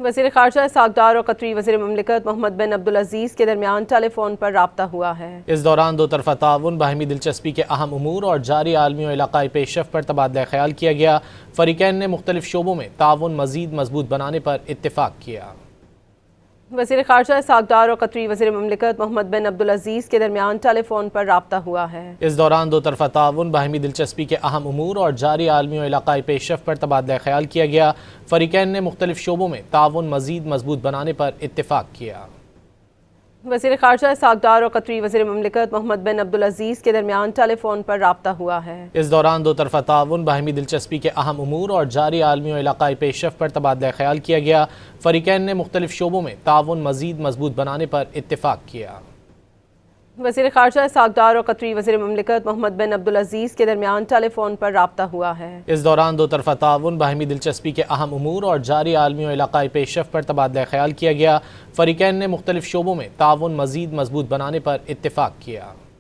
وزیر خارجہ اسحاق ڈار اور قطری وزیر مملکت محمد بن عبدالعزیز کے درمیان ٹیلی فون پر رابطہ ہوا ہے۔ اس دوران دو طرفہ تعاون، باہمی دلچسپی کے اہم امور اور جاری عالمی و علاقائی پیش رفت پر تبادلہ خیال کیا گیا۔ فریقین نے مختلف شعبوں میں تعاون مزید مضبوط بنانے پر اتفاق کیا۔ وزیر خارجہ اسحاق ڈار اور قطری وزیر مملکت محمد بن عبدالعزیز کے درمیان ٹیلی فون پر رابطہ ہوا ہے۔ اس دوران دو طرفہ تعاون، باہمی دلچسپی کے اہم امور اور جاری عالمی و علاقائی پیش رفت پر تبادلہ خیال کیا گیا۔ فریقین نے مختلف شعبوں میں تعاون مزید مضبوط بنانے پر اتفاق کیا۔ وزیر خارجہ اسحاق ڈار اور قطری وزیر مملکت محمد بن عبدالعزیز کے درمیان ٹیلی فون پر رابطہ ہوا ہے۔ اس دوران دو طرفہ تعاون، باہمی دلچسپی کے اہم امور اور جاری عالمی و علاقائی پیش رفت پر تبادلہ خیال کیا گیا۔ فریقین نے مختلف شعبوں میں تعاون مزید مضبوط بنانے پر اتفاق کیا۔ وزیر خارجہ اسحاق ڈار اور قطری وزیر مملکت محمد بن عبدالعزیز کے درمیان ٹیلی فون پر رابطہ ہوا ہے۔ اس دوران دو طرفہ تعاون، باہمی دلچسپی کے اہم امور اور جاری عالمی و علاقائی پیش رفت پر تبادلہ خیال کیا گیا۔ فریقین نے مختلف شعبوں میں تعاون مزید مضبوط بنانے پر اتفاق کیا۔